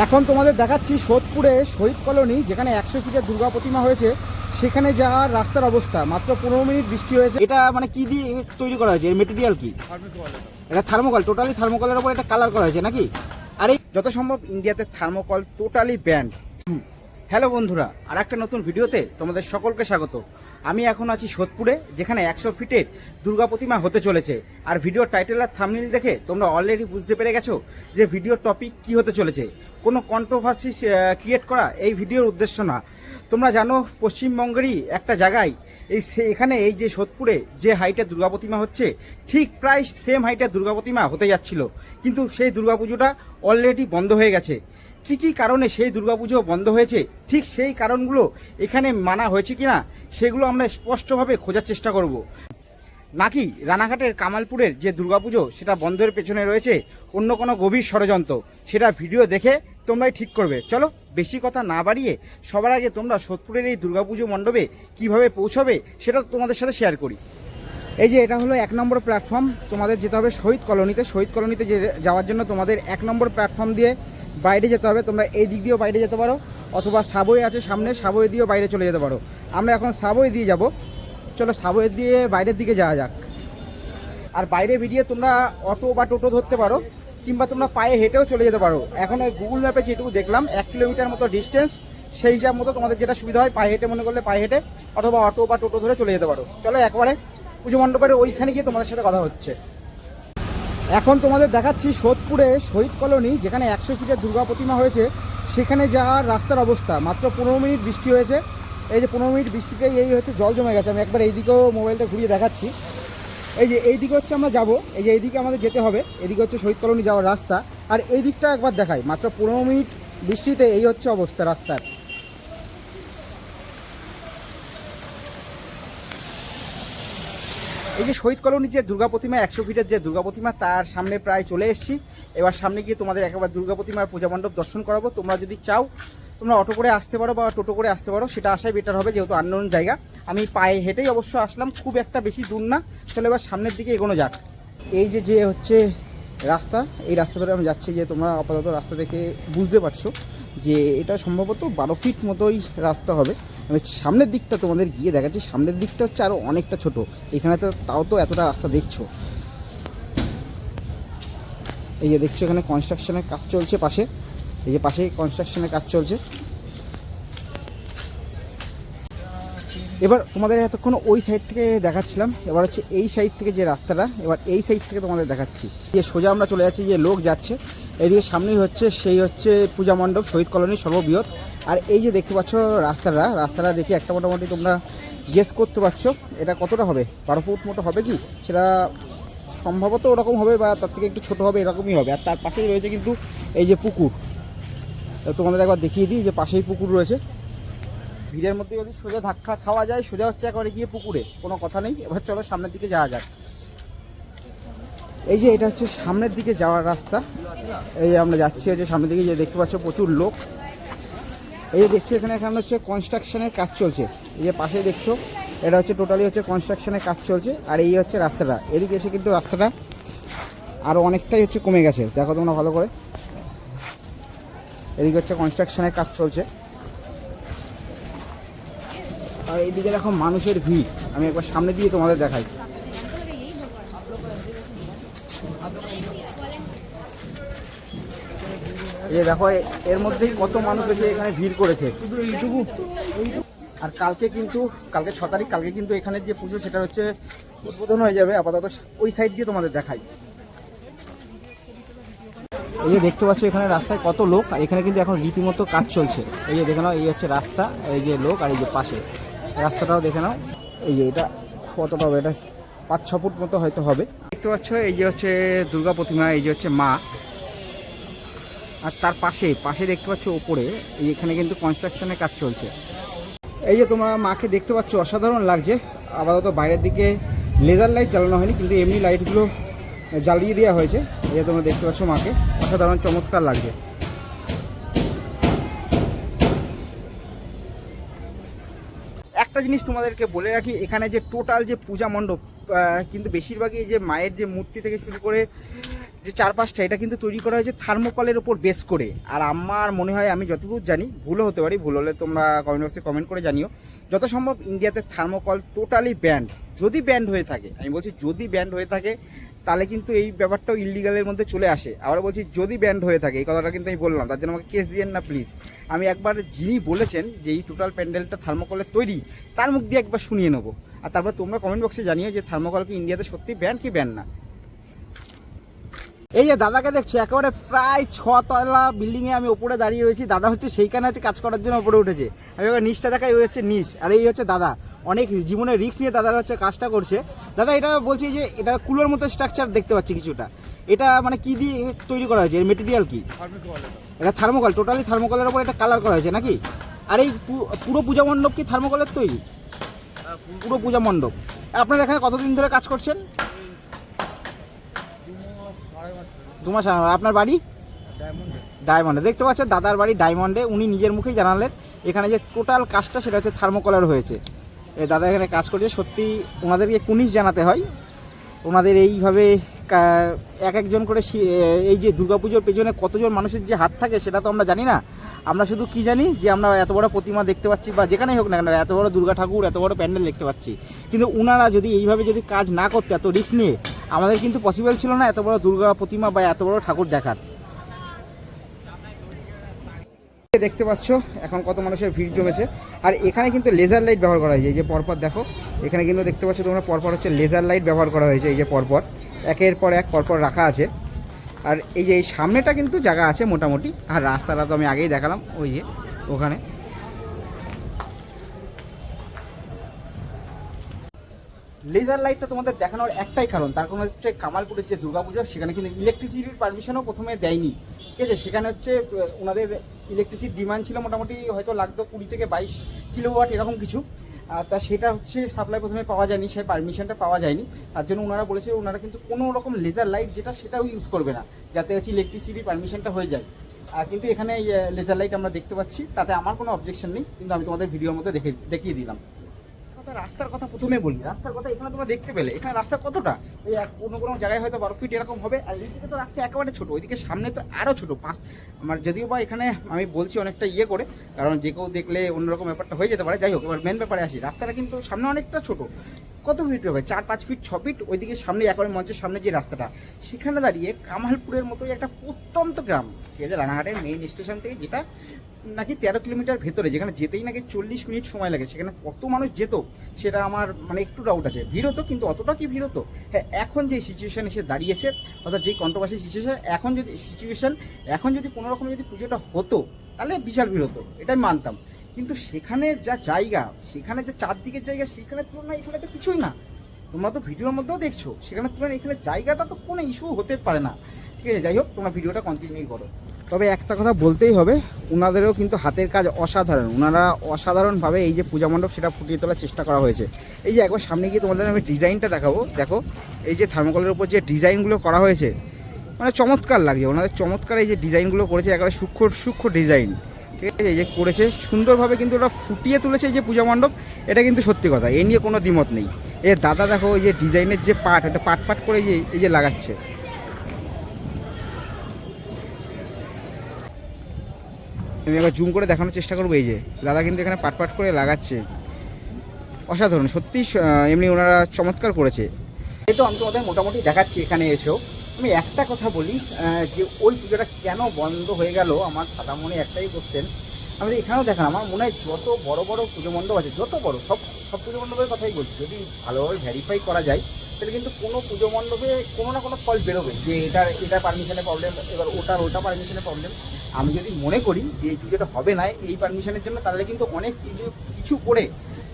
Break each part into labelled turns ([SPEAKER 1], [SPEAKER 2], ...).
[SPEAKER 1] এখন তোমাদের দেখাচ্ছি সোদপুরে শহীদ কলোনি, যেখানে 100 ফিটের দুর্গা প্রতিমা হয়েছে, সেখানে যাওয়ার রাস্তার অবস্থা। মাত্র 15 মিনিট বৃষ্টি হয়েছে। এটা মানে কি দিয়ে তৈরি করা হয়েছে? এর মেটেরিয়াল কি? এটা থার্মোকল, টোটালি থার্মোকলের উপর এটা কালার করা হয়েছে নাকি? আর এই যত সম্ভব ইন্ডিয়াতে থার্মোকল টোটালি ব্যান্ড। হ্যালো বন্ধুরা, আর একটা নতুন ভিডিওতে তোমাদের সকলকে স্বাগত। আমি এখন আছি সোদপুরে, যেখানে 100 ফিটের দুর্গা প্রতিমা হতে চলেছে। আর ভিডিওর টাইটেল আর থাম্বনেল দেখে তোমরা অলরেডি বুঝতে পেরে গেছো যে ভিডিওর টপিক কি হতে চলেছে। কোনো কন্ট্রোভার্সি ক্রিয়েট করা এই ভিডিওর উদ্দেশ্য না। তোমরা জানো পশ্চিমবঙ্গেরই একটা জায়গায় এখানে এই যে সোদপুরে যে হাইটের দুর্গা প্রতিমা হচ্ছে, ঠিক প্রায় সেম হাইটের দুর্গা প্রতিমা হতে যাচ্ছিল, কিন্তু সেই দুর্গাপুজোটা অলরেডি বন্ধ হয়ে গেছে। কী কী কারণে সেই দুর্গাপুজো বন্ধ হয়েছে, ঠিক সেই কারণগুলো এখানে মানা হয়েছে কিনা, সেগুলো আমরা স্পষ্টভাবে খোঁজার চেষ্টা করব। নাকি রানাঘাটের কামালপুরের যে দুর্গাপুজো সেটা বন্ধের পেছনে রয়েছে অন্য কোনো গভীর ষড়যন্ত্র, সেটা ভিডিও দেখে তোমরাই ঠিক করবে। চলো বেশি কথা না বাড়িয়ে সবার আগে তোমরা সোদপুরের এই দুর্গাপুজো মণ্ডপে কিভাবে পৌঁছবে সেটা তোমাদের সাথে শেয়ার করি। এই যে এটা হলো 1 নম্বর প্ল্যাটফর্ম। তোমাদের যেতে হবে শহীদ কলোনিতে। শহীদ কলোনিতে যাওয়ার জন্য তোমাদের 1 নম্বর প্ল্যাটফর্ম দিয়ে বাইরে যেতে হবে। তোমরা এই দিক দিয়েও বাইরে যেতে পারো, অথবা সাবওয়ে আছে সামনে, সাবওয়ে দিয়েও বাইরে চলে যেতে পারো। আমরা এখন সাবওয়ে দিয়ে যাব। চলো সাবওয়ে দিয়ে বাইরের দিকে যাওয়া যাক। আর বাইরে বেরিয়ে তোমরা অটো বা টোটো ধরতে পারো, কিংবা তোমরা পায়ে হেঁটেও চলে যেতে পারো। এখন গুগল ম্যাপে যেটুকু দেখলাম 1 কিলোমিটার মতো ডিস্টেন্স, সেই হিসাব মতো তোমাদের যেটা সুবিধা হয়, পায়ে হেঁটে মনে করলে পায়ে হেঁটে, অথবা অটো বা টোটো ধরে চলে যেতে পারো। চলো একবারে পুজো মণ্ডপের ওইখানে গিয়ে তোমাদের সাথে কথা হচ্ছে। এখন তোমাদের দেখাচ্ছি সোদপুরে শহীদ কলোনি, যেখানে 100 ফিটের দুর্গা প্রতিমা হয়েছে, সেখানে যাওয়ার রাস্তার অবস্থা। মাত্র 15 মিনিট বৃষ্টি হয়েছে। এই যে 15 মিনিট বৃষ্টিতেই এই হচ্ছে জল জমে গেছে। আমি একবার এইদিকেও মোবাইলটা ঘুরিয়ে দেখাচ্ছি। এই যে এই দিকে হচ্ছে আমরা যাব, এই যে এইদিকে আমাদের যেতে হবে। এদিকে হচ্ছে শহীদ কলোনি যাওয়ার রাস্তা। আর এই দিকটা একবার দেখাই, মাত্র 15 মিনিট বৃষ্টিতে এই হচ্ছে অবস্থা রাস্তার। এই যে শহীদ কলোনির যে দুর্গা প্রতিমা, 100 ফিটের যে দুর্গা প্রতিমা, তার সামনে প্রায় চলে এসেছি। এবার সামনে গিয়ে তোমাদের একবার দুর্গা প্রতিমার পূজা মণ্ডপ দর্শন করাবো। তোমরা যদি চাও তোমরা অটো করে আসতে পারো বা টোটো করে আসতে পারো, সেটা আসাই বেটার হবে, যেহেতু আননোন জায়গা। আমি পায়ে হেঁটেই অবশ্য আসলাম, খুব একটা বেশি দূর না। চলো এবার সামনের দিকে এগোনো যাক। এই যে যে হচ্ছে রাস্তা, এই রাস্তা ধরে আমি যাচ্ছি। যে তোমরা আপাতত রাস্তা দেখে বুঝতে পারছো যে এটা সম্ভবত 12 ফিট মতোই রাস্তা হবে। আমি সামনের দিকটা তোমাদের গিয়ে দেখাচ্ছি। সামনের দিকটা হচ্ছে আরও অনেকটা ছোট। এখানে তো তাও তো এতটা রাস্তা দেখছো। এই যে দেখছো এখানে কনস্ট্রাকশনের কাজ চলছে পাশে। এই যে পাশেই কনস্ট্রাকশনের কাজ চলছে। এবার তোমাদের এতক্ষণ ওই সাইড থেকে দেখাচ্ছিলাম, এবার হচ্ছে এই সাইড থেকে যে রাস্তাটা, এবার এই সাইড থেকে তোমাদের দেখাচ্ছি। যে সোজা আমরা চলে যাচ্ছি, যে লোক যাচ্ছে এইদিকে সামনেই হচ্ছে সেই হচ্ছে পূজা মণ্ডপ, শহীদ কলোনির সর্ববৃহৎ। আর এই যে দেখতে পাচ্ছ রাস্তাটা দেখে একটা মোটামুটি তোমরা গেস করতে পারছো এটা কতটা হবে। 12 ফুট মতো হবে কি, সেটা সম্ভবত ওরকম হবে, বা তার থেকে একটু ছোটো হবে, এরকমই হবে। আর তার পাশেই রয়েছে কিন্তু এই যে পুকুর। তোমাদের একবার দেখিয়ে দিই, যে পাশেই পুকুর রয়েছে। ভিড়ের মধ্যে যদি সোজা ধাক্কা খাওয়া যায়, সোজা হচ্ছে একবারে গিয়ে পুকুরে, কোনো কথা নেই। এবার চলো সামনের দিকে যাওয়া যাক। এই যে এটা হচ্ছে সামনের দিকে যাওয়ার রাস্তা। এই যে আমরা যাচ্ছি হচ্ছে সামনের দিকে। যে দেখতে পাচ্ছ প্রচুর লোক। এই যে দেখছো এখানে হচ্ছে কনস্ট্রাকশনের কাজ চলছে। এই যে পাশে দেখছো এটা হচ্ছে টোটালি হচ্ছে কনস্ট্রাকশনের কাজ চলছে। আর এই হচ্ছে রাস্তাটা। এদিকে এসে কিন্তু রাস্তাটা আরও অনেকটাই হচ্ছে কমে গেছে, দেখো তোমরা ভালো করে। এদিকে হচ্ছে কনস্ট্রাকশনের কাজ চলছে। আর এইদিকে দেখো মানুষের ভিড়। আমি একবার সামনে দিয়ে তোমাদের দেখাই। এই দেখো এর মধ্যেই কত মানুষ এসে এখানে ভিড় করেছে, শুধু এইটুকু। আর কালকে 6 তারিখ, কালকে কিন্তু এখানে যে পুজো সেটা হচ্ছে উদ্বোধন হয়ে যাবে। আপাতত ওই সাইড দিয়ে তোমাদের দেখাই। এই যে দেখতে পাচ্ছ এখানে রাস্তায় কত লোক, আর এখানে কিন্তু এখন রীতিমতো কাজ চলছে। এই যে দেখে নাও, এই হচ্ছে রাস্তা, এই যে লোক, আর এই যে পাশে রাস্তাটাও দেখে নাও। এই যে এটা কতটা হবে, এটা 5-6 ফুট মতো হয়তো হবে। দেখতে পাচ্ছ এই যে হচ্ছে দুর্গা প্রতিমা, এই যে হচ্ছে মা। আর তার পাশে দেখতে পাচ্ছ ওপরে এখানে কিন্তু কনস্ট্রাকশনের কাজ চলছে। এই যে তোমরা মাকে দেখতে পাচ্ছ, অসাধারণ লাগছে। আপাতত বাইরের দিকে লেজার লাইট জ্বালানো হয়নি, কিন্তু এমনি লাইটগুলো জ্বালিয়ে দেওয়া হয়েছে। এই যে তোমরা দেখতে পাচ্ছ মাকে, অসাধারণ চমৎকার লাগছে। একটা জিনিস তোমাদেরকে বলে রাখি, এখানে যে টোটাল যে পূজা মণ্ডপ, কিন্তু বেশিরভাগই এই যে মায়ের যে মূর্তি থেকে শুরু করে যে চারপাশটা এটা কিন্তু তৈরি করা হয়েছে থার্মোকলের ওপর বেস করে। আর আমার মনে হয়, আমি যতদূর জানি, ভুলও হতে পারি, ভুল হলে তোমরা কমেন্ট বক্সে কমেন্ট করে জানিও, যত সম্ভব ইন্ডিয়াতে থার্মোকল টোটালি ব্যান্ড। যদি ব্যান্ড হয়ে থাকে, আমি বলছি যদি ব্যান্ড হয়ে থাকে, তাহলে কিন্তু এই ব্যাপারটাও ইললিগালের মধ্যে চলে আসে। আবার বলছি যদি ব্যান্ড হয়ে থাকে, এই কথাটা কিন্তু আমি বললাম, তার জন্য আমাকে কেস দিয়েন না প্লিজ। আমি একবার যিনি বলেছেন যে এই টোটাল প্যান্ডেলটা থার্মোকলের তৈরি, তার মুখ দিয়ে একবার শুনিয়ে নেবো। আর তারপর তোমরা কমেন্ট বক্সে জানিও যে থার্মোকল কি ইন্ডিয়াতে সত্যি ব্যান্ড কি ব্যান্ড না। এই যে দাদাকে দেখছি, একেবারে প্রায় 6 তলা বিল্ডিংয়ে আমি ওপরে দাঁড়িয়ে রয়েছি। দাদা হচ্ছে সেইখানে হচ্ছে কাজ করার জন্য ওপরে উঠেছে। আমি এবার নিচটা দেখাই, ওই হচ্ছে নিচ, আর এই হচ্ছে দাদা। অনেক জীবনে রিস্ক নিয়ে দাদারা হচ্ছে কাজটা করছে। দাদা এটা বলছি যে এটা কুলোর মতো স্ট্রাকচার দেখতে পাচ্ছি কিছুটা, এটা মানে কি দিয়ে তৈরি করা হয়েছে, এর মেটেরিয়াল কি? এটা থার্মোকল, টোটালি থার্মোকলের ওপর এটা কালার করা হয়েছে নাকি? আর এই পুরো পূজা মণ্ডপ কি থার্মোকলের তৈরি? পুরো পূজা মণ্ডপ। আপনারা এখানে কতদিন ধরে কাজ করছেন? 2 মাস। আপনার বাড়ি? ডায়মন্ডে। দেখতে পাচ্ছেন দাদার বাড়ি ডায়মন্ডে। উনি নিজের মুখেই জানালেন এখানে যে টোটাল কাজটা সেটা হচ্ছে থার্মোকলার হয়েছে। দাদা এখানে কাজ করছে। সত্যি ওনাদেরকে কুনিশ জানাতে হয়। ওনাদের এইভাবে এক একজন করে এই যে দুর্গাপুজোর পেছনে কতজন মানুষের যে হাত থাকে সেটা তো আমরা জানি না। আমরা শুধু কি জানি যে আমরা এত বড় প্রতিমা দেখতে পাচ্ছি, বা যেখানেই হোক না কেন এত বড় দুর্গা ঠাকুর, এত বড় প্যান্ডেল দেখতে পাচ্ছি। কিন্তু ওনারা যদি এইভাবে যদি কাজ না করতে, এত রিস্ক নিয়ে, আমাদের কিন্তু পসিবল ছিল না এত বড় দুর্গা প্রতিমা বা এত বড় ঠাকুর দেখার। দেখতে পাচ্ছ এখন কত মানুষের ভিড় জমেছে। আর এখানে কিন্তু লেজার লাইট ব্যবহার করা হয়েছে। এই যে পরপর দেখো, এখানে কিন্তু দেখতে পাচ্ছ তোমরা পরপর হচ্ছে লেজার লাইট ব্যবহার করা হয়েছে। এই যে পরপর একের পর এক পরপর রাখা আছে। আর এই যে এই সামনেটা কিন্তু জায়গা আছে মোটামুটি। আর রাস্তাটা তো আমি আগেই দেখালাম, ওই যে ওখানে। লেজার লাইটটা তোমাদের দেখানোর একটাই কারণ, তার কারণ হচ্ছে কামালপুরের যে দুর্গাপুজো, সেখানে কিন্তু ইলেকট্রিসিটির পারমিশনও প্রথমে দেয়নি। ঠিক আছে, সেখানে হচ্ছে ওনাদের ইলেকট্রিসিটির ডিমান্ড ছিল মোটামুটি হয়তো লাগতো 20 থেকে 22 কিলোওয়াট এরকম কিছু। তা সেটা হচ্ছে সাপ্লাই প্রথমে পাওয়া যায়নি, সেই পারমিশনটা পাওয়া যায়নি। তার জন্য ওনারা বলেছে ওনারা কিন্তু কোনো রকম লেজার লাইট যেটা সেটাও ইউজ করবে না, যাতে হচ্ছে ইলেকট্রিসিটির পারমিশনটা হয়ে যায়। কিন্তু এখানে লেজার লাইট আমরা দেখতে পাচ্ছি, তাতে আমার কোনো অবজেকশন নেই, কিন্তু আমি তোমাদের ভিডিওর মধ্যে দেখিয়ে দিলাম। রাস্তার কথা প্রথমে বলি, রাস্তার কথা এখানে তোমরা দেখতে পেলে এখানে রাস্তা কতটা, এই কোনো জায়গায় হয়তো 12 ফিট এরকম হবে। আর এইদিকে তো রাস্তা একেবারে ছোটো, ওইদিকে সামনে তো আরও ছোটো। আমার যদিও বা এখানে আমি বলছি অনেকটা করে, কারণ যে কেউ দেখলে অন্যরকম ব্যাপারটা হয়ে যেতে পারে। যাই হোক, এবার মেন ব্যাপারে আসি। রাস্তাটা কিন্তু সামনে অনেকটা ছোটো। কত ফিট হবে? 4-5 ফিট 6 ফিট। ওইদিকে সামনে একেবারে মঞ্চের সামনে যে রাস্তাটা, সেখানে দাঁড়িয়ে কামালপুরের মতোই একটা প্রত্যন্ত গ্রাম, ঠিক আছে, রানাঘাটের মেইন স্টেশন থেকে, যেটা নাকি 13 কিলোমিটার ভেতরে, যেখানে যেতেই নাকি 40 মিনিট সময় লাগে, সেখানে কত মানুষ যেত সেটা আমার মানে একটু ডাউট আছে। ভিড় হতো, কিন্তু অতটা কি ভিড় হতো? হ্যাঁ, এখন যে সিচুয়েশান এসে দাঁড়িয়েছে, অর্থাৎ যেই কন্ট্রোভার্সি সিচুয়েশান, এখন যদি কোনো রকম যদি পুজোটা হতো, তাহলে বিশাল ভিড় হতো, এটাই মানতাম। কিন্তু সেখানে যা জায়গা, সেখানে যে চারদিকের জায়গা, সেখানের তুলনায় এখানে তো কিছুই না। তোমরা তো ভিডিওর মধ্যেও দেখছো, সেখানে তুলনায় এখানে জায়গাটা তো কোনো ইস্যু হতে পারে না। ঠিক আছে, যাই হোক, তোমরা ভিডিওটা কন্টিনিউ করো। তবে একটা কথা বলতেই হবে, ওনাদেরও কিন্তু হাতের কাজ অসাধারণ। ওনারা অসাধারণভাবে এই যে পূজা মণ্ডপ সেটা ফুটিয়ে তোলার চেষ্টা করা হয়েছে। এই যে একবার সামনে গিয়ে তোমাদের আমি ডিজাইনটা দেখাবো। দেখো এই যে থার্মোকলের উপর যে ডিজাইনগুলো করা হয়েছে, মানে চমৎকার লাগছে। ওনাদের চমৎকার এই যে ডিজাইনগুলো করেছে, একেবারে সূক্ষ্ম ডিজাইন, ঠিক আছে, এই যে করেছে সুন্দরভাবে, কিন্তু ওরা ফুটিয়ে তুলেছে এই যে পূজা মণ্ডপ। এটা কিন্তু সত্যি কথা, এ নিয়ে কোনো দ্বিমত নেই। এ দাদা দেখো, এই যে ডিজাইনের যে পার্ট, এটা পাট করে এই যে লাগাচ্ছে। আমি এবার জুম করে দেখানোর চেষ্টা করবো। এই যে দাদা কিন্তু এখানে পাট করে লাগাচ্ছে, অসাধারণ সত্যি। এমনি ওনারা চমৎকার করেছে। এই তো আমি তোমাদের মোটামুটি দেখাচ্ছি। এখানে এসেও আমি একটা কথা বলি, যে ওই পুজোটা কেন বন্ধ হয়ে গেল, আমার সাদা মনে একটাই কোশ্চেন। আমি এখানেও দেখান, আমার মনে হয় যত বড় বড় পুজো মণ্ডপ আছে, যত বড় সব পুজো মণ্ডপের কথাই বলছি, যদি ভালোভাবে ভেরিফাই করা যায়, তাহলে কিন্তু কোনো পুজো মণ্ডপে কোনো না কোনো ফল বেরোবে যে এটা পারমিশনের প্রবলেম, এবার ওটা পারমিশনের প্রবলেম। আমি যদি মনে করি যে এই পুজোটা হবে না এই পারমিশনের জন্য, তাহলে কিন্তু অনেক কিছু করে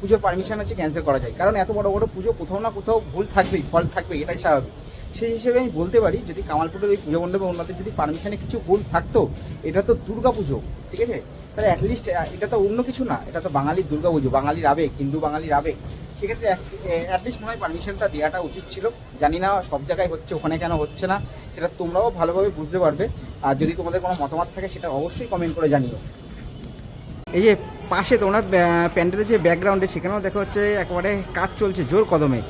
[SPEAKER 1] পুজোর পারমিশন আছে ক্যান্সেল করা যায়। কারণ এত বড় বড় পুজো কোথাও না কোথাও ভুল থাকবেই, ফল থাকবে, এটাই স্বাভাবিক। সেই হিসেবে আমি বলতে পারি, যদি কামালপুরের এই পুজো মণ্ডপে ওনাদের যদি পারমিশনে কিছু ভুল থাকতো, এটা তো দুর্গা পুজো, ঠিক আছে, তাহলে অ্যাটলিস্ট এটা তো অন্য কিছু না, এটা তো বাঙালির দুর্গা পুজো, বাঙালির আবেগ, হিন্দু বাঙালির আবেগ। সেক্ষেত্রে অ্যাটলিস্ট মনে হয় পারমিশনটা দেওয়াটা উচিত ছিল। জানি না সব জায়গায় হচ্ছে, ওখানে কেন হচ্ছে না, সেটা তোমরাও ভালোভাবে বুঝতে পারবে। আর যদি তোমাদের কোনো মতামত থাকে, সেটা অবশ্যই কমেন্ট করে জানিও। এই যে পাশে তোমরা প্যান্ডেলের যে ব্যাকগ্রাউন্ডে, সেখানেও দেখা হচ্ছে একেবারে কাজ চলছে জোর কদমে।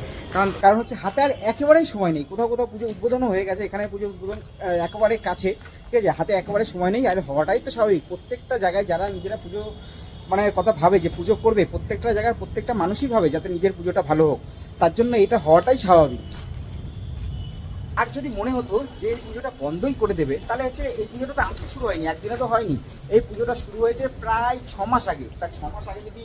[SPEAKER 1] কারণ হচ্ছে হাতে আর একেবারেই সময় নেই। কোথাও কোথাও পুজো উদ্বোধনও হয়ে গেছে, এখানে পুজো উদ্বোধন একেবারে কাছে, ঠিক আছে, হাতে একেবারে সময় নেই। আর হওয়াটাই তো স্বাভাবিক, প্রত্যেকটা জায়গায় যারা নিজেরা পুজো মানে কথা ভাবে যে পুজো করবে, প্রত্যেকটা জায়গার প্রত্যেকটা মানুষই ভাবে যাতে নিজের পুজোটা ভালো হোক, তার জন্য এটা হওয়াটাই স্বাভাবিক। আর যদি মনে হতো যে পুজোটা বন্ধই করে দেবে, তাহলে হচ্ছে এই পুজোটা তো আজকে শুরু হয়নি, একদিনে তো হয়নি, এই পুজোটা শুরু হয়েছে প্রায় 6 মাস আগে। তার 6 মাস আগে যদি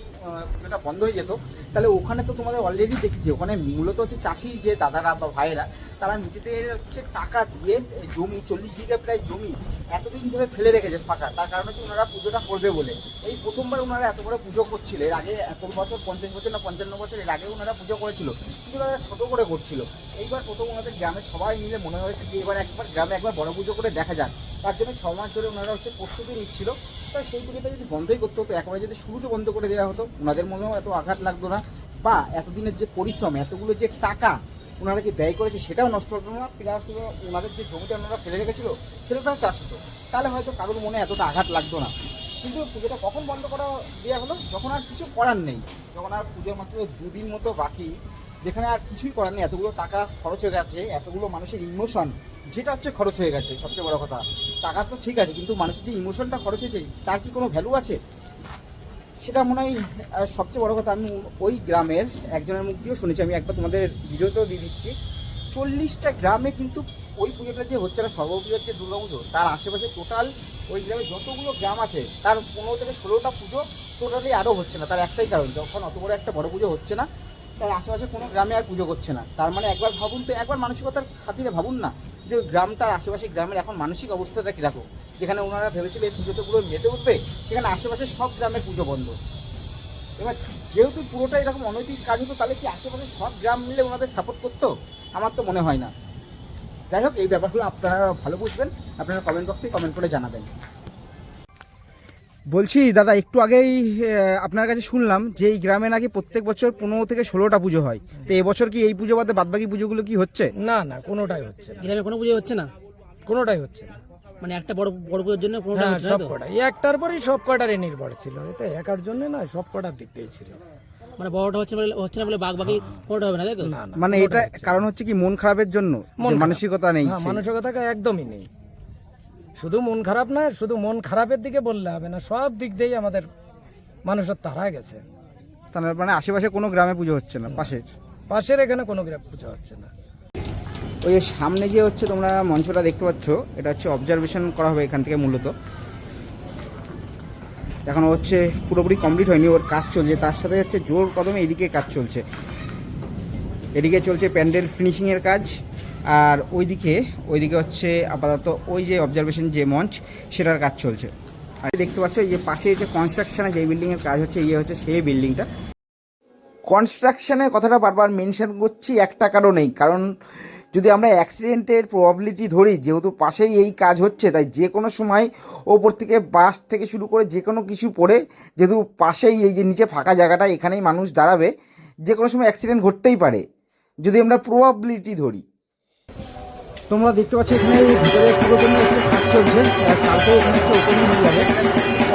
[SPEAKER 1] পুজোটা বন্ধ হয়ে যেত, তাহলে ওখানে তো তোমাদের অলরেডি দেখেছি, ওখানে মূলত হচ্ছে চাষি যে দাদারা বা ভাইয়েরা, তারা নিজেদের হচ্ছে টাকা দিয়ে জমি 40 বিঘা প্রায় জমি এতদিন ধরে ফেলে রেখেছে ফাঁকা, তার কারণে হচ্ছে ওনারা পুজোটা করবে বলে। এই প্রথমবার ওনারা এত বড় পুজো করছিল, এর আগে এত বছর 50 বছর না 55 বছর এর আগে ওনারা পুজো করেছিল, কিন্তু ওনারা ছোটো করে করছিল। এইবার প্রথম ওনাদের গ্রামের সবাই মিলে মনে হয়েছে যে এবার একবার গ্রামে একবার বড় পুজো করে দেখা যাক, তার জন্য 6 মাস ধরে ওনারা হচ্ছে প্রস্তুতি নিচ্ছিল। তাই সেই পুজোটা যদি বন্ধই করতে হতো, একবারে যদি শুরুতে বন্ধ করে দেওয়া হতো, ওনাদের মনেও এত আঘাত লাগতো না, বা এতদিনের যে পরিশ্রম, এতগুলো যে টাকা ওনারা যে ব্যয় করেছে সেটাও নষ্ট হতো না, প্লাস ওনাদের যে জমিটা ওনারা ফেলে রেখেছিল সেটাও চাষ হতো, তাহলে হয়তো কারোর মনে এতটা আঘাত লাগতো না। কিন্তু পুজোটা কখন বন্ধ করা দেওয়া হলো? যখন আর কিছু করার নেই, যখন আর পুজোর মাত্র 2 দিন মতো বাকি, যেখানে আর কিছুই করার নেই, এতগুলো টাকা খরচ হয়ে গেছে, এতগুলো মানুষের ইমোশন যেটা হচ্ছে খরচ হয়ে গেছে। সবচেয়ে বড় কথা, টাকা তো ঠিক আছে, কিন্তু মানুষের যে ইমোশনটা খরচ হয়েছে তার কি কোনো ভ্যালু আছে? সেটা মনে হয় সবচেয়ে বড় কথা। আমি ওই গ্রামের একজনের মুখ দিয়েও শুনেছি, আমি একবার তোমাদের ভিডিওতেও দিয়ে দিচ্ছি, 40টা গ্রামে কিন্তু ওই পুজোটা যে হচ্ছে না, সর্ববৃহৎ যে দুর্গা পুজো, তার আশেপাশে টোটাল ওই গ্রামে যতগুলো গ্রাম আছে তার 15 থেকে 16টা পুজো টোটালি আরও হচ্ছে না। তার একটাই কারণ, যখন অত বড় একটা বড় পুজো হচ্ছে না, তার আশেপাশে কোনো গ্রামে আর পুজো করছে না। তার মানে একবার ভাবুন তো, একবার মানসিকতার খাতিরে ভাবুন না যে ওই গ্রামটার আশেপাশে গ্রামের এখন মানসিক অবস্থাটা কীরকম। যেখানে ওনারা ভেবেছিল এই পুজোতেগুলো মেতে উঠবে, সেখানে আশেপাশে সব গ্রামের পুজো বন্ধ। এবার যেহেতু পুরোটা এরকম অনৈতিক কাজ হতো, তাহলে কি আশেপাশে সব গ্রাম মিলে ওনাদের সাপোর্ট করতো? আমার তো মনে হয় না। যাই হোক, এই ব্যাপারগুলো আপনারা ভালো বুঝবেন, আপনারা কমেন্ট বক্সে কমেন্ট করে জানাবেন। বলছি দাদা, একটু আগেই আপনার কাছে শুনলাম যে এই গ্রামে নাকি প্রত্যেক বছর 15 থেকে 16টা পুজো হয়, তো এবছর কি এই পুজো বাদে বাদবাকি পুজোগুলো কি হচ্ছে?
[SPEAKER 2] না না, কোনোটাই হচ্ছে না,
[SPEAKER 3] গ্রামে কোনো পুজো হচ্ছে না,
[SPEAKER 2] কোনোটাই হচ্ছে না।
[SPEAKER 3] মানে একটা বড় বড় পুজোর জন্য কোনোটা
[SPEAKER 2] হ্যাঁ,
[SPEAKER 3] হচ্ছে না
[SPEAKER 2] সব
[SPEAKER 3] তো?
[SPEAKER 2] কটাই একটার পরেই সব কটারই নির্ভর ছিল, এটা একার জন্য না, সব কটার দিক দিয়ে ছিল।
[SPEAKER 3] মানে বড়টা হচ্ছে না বলে বাকি কোনোটা হবে না, তাই তো?
[SPEAKER 2] না না,
[SPEAKER 1] মানে এটা
[SPEAKER 2] কোনোটাই হচ্ছে না।
[SPEAKER 1] কারণ হচ্ছে কি মন খারাপের জন্য,
[SPEAKER 2] মন
[SPEAKER 1] যে
[SPEAKER 2] খারাপ।
[SPEAKER 1] মানসিকতা নেই
[SPEAKER 2] হ্যাঁ,
[SPEAKER 1] সেই।
[SPEAKER 2] মানসিকতা একদমই নেই। শুধু মন খারাপ না, শুধু মন খারাপের দিকে বললে হবে না, সব দিক দিয়েই আমাদের মানুষের তারা গেছে।
[SPEAKER 1] তার মানে আশেপাশে কোনো গ্রামে পুজো হচ্ছে না,
[SPEAKER 2] পাশের এখানে কোনো গ্রাম পুজো হচ্ছে না।
[SPEAKER 1] ওই যে সামনে যে হচ্ছে তোমরা মঞ্চটা দেখতে পাচ্ছ, এটা হচ্ছে অবজারভেশন করা হবে এখান থেকে মূলত। এখন হচ্ছে পুরোপুরি কমপ্লিট হয়নি, ওর কাজ চলছে, তার সাথে হচ্ছে জোর কদমে এদিকে কাজ চলছে, এদিকে চলছে প্যান্ডেল ফিনিশিংয়ের কাজ, আর ওইদিকে হচ্ছে আপাতত ওই যে অবজারভেশন যে মঞ্চ সেটার কাজ চলছে। আর দেখতে পাচ্ছ এই যে পাশে যে কনস্ট্রাকশনে যে বিল্ডিংয়ের কাজ হচ্ছে, হচ্ছে সেই বিল্ডিংটা। কনস্ট্রাকশনের কথাটা বারবার মেনশন করছি একটা কারণেই, কারণ যদি আমরা অ্যাক্সিডেন্টের প্রবাবিলিটি ধরি, যেহেতু পাশেই এই কাজ হচ্ছে, তাই যে কোনো সময় ওপর থেকে বাস থেকে শুরু করে যে কোনো কিছু পড়ে, যেহেতু পাশেই এই যে নিচে ফাঁকা জায়গাটা, এখানেই মানুষ দাঁড়াবে, যে কোনো সময় অ্যাক্সিডেন্ট ঘটতেই পারে যদি আমরা প্রবাবিলিটি ধরি। তোমরা দেখতে পাচ্ছ এখানে ভিতরে পুরোদমে হচ্ছে কাজ চলছে, আর তারপরে এখানে হচ্ছে ওপেনিং হয়ে যাবে।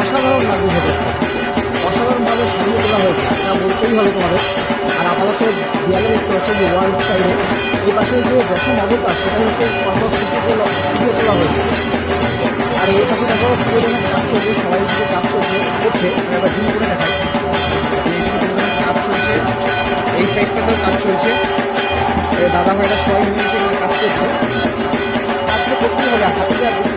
[SPEAKER 1] অসাধারণ লাগবে ভেতরটা, অসাধারণভাবে সাজিয়ে তোলা হয়েছে, এটা বলতেই হবে তোমাদের। আর আপাতত দেয়ালে দেখতে পাচ্ছ যে ওয়াল সাইডে এই পাশে যে দশম অবতার, সেটাই হচ্ছে ফুটিয়ে তোলা হয়েছে। আর এই পাশে দেখো পুরোদমে কাজ চলছে, সবাই যে কাজ চলছে করছে, এবার জুম করে দেখায়। কাজ চলছে, এই সাইডটাতেও কাজ চলছে, দাদা ভাইরা সবাই মিলে কাজ করছে। কাজ তো করতেই হবে, হাতে আর বেশি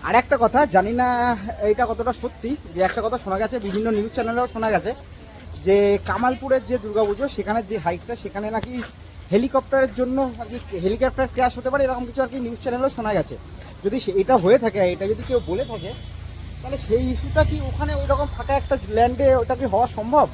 [SPEAKER 1] আর একটা কথা, জানি না এইটা কতটা সত্যি, যে একটা কথা শোনা গেছে, বিভিন্ন নিউজ চ্যানেলেও শোনা গেছে, যে কামালপুরের যে দুর্গাপুজো সেখানে যে হাইটটা, সেখানে নাকি হেলিকপ্টারের জন্য আর কি হেলিকপ্টার ক্র্যাশ হতে পারে, এরকম কিছু আর কি নিউজ চ্যানেলেও শোনা গেছে। যদি এটা হয়ে থাকে, এটা যদি কেউ বলে থাকে, তাহলে সেই ইস্যুটা কি ওখানে ওই রকম ফাঁকা একটা ল্যান্ডে ওটা কি হওয়া সম্ভব?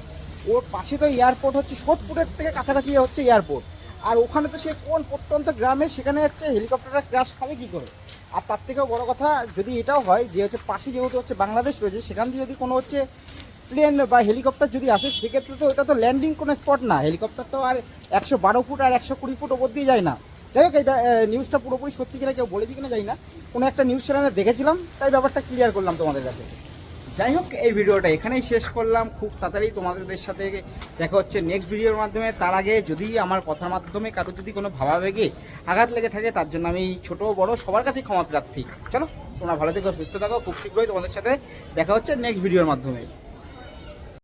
[SPEAKER 1] ওর পাশে তো এয়ারপোর্ট হচ্ছে, সোদপুরের থেকে কাছাকাছি হচ্ছে এয়ারপোর্ট, আর ওখানে তো সে কোন প্রত্যন্ত গ্রামে, সেখানে হচ্ছে হেলিকপ্টারটা ক্র্যাশ খাবে কী করে? আর তার থেকেও বড় কথা, যদি এটাও হয় যে হচ্ছে পাশে যেহেতু হচ্ছে বাংলাদেশ রয়েছে, সেখান দিয়ে যদি কোনো হচ্ছে প্লেন বা হেলিকপ্টার যদি আসে, সেক্ষেত্রে তো এটা তো ল্যান্ডিং কোনো স্পট না, হেলিকপ্টার তো আর 112 ফুট আর 120 ফুট ওপর দিয়ে যায় না। যাই হোক, এটা নিউজটা পুরোপুরি সত্যি কিনা, কেউ বলেছি কিনা জানি না, কোনো একটা নিউজ চ্যানেলে দেখেছিলাম, তাই ব্যাপারটা ক্লিয়ার করলাম তোমাদের কাছে। যাই হোক, এই ভিডিওটা এখানেই শেষ করলাম। খুব তাড়াতাড়ি তোমাদের সাথে দেখা হচ্ছে নেক্সট ভিডিওর মাধ্যমে। তার আগে যদি আমার কথার মাধ্যমে কারো যদি কোনো ভাবাবেগে আঘাত লেগে থাকে, তার জন্য আমি ছোট বড় সবার কাছেই ক্ষমা প্রার্থী। চলো, তোমরা ভালো থেকো, সুস্থ থাকো। খুব শীঘ্রই তোমাদের সাথে দেখা হচ্ছে নেক্সট ভিডিওর মাধ্যমে।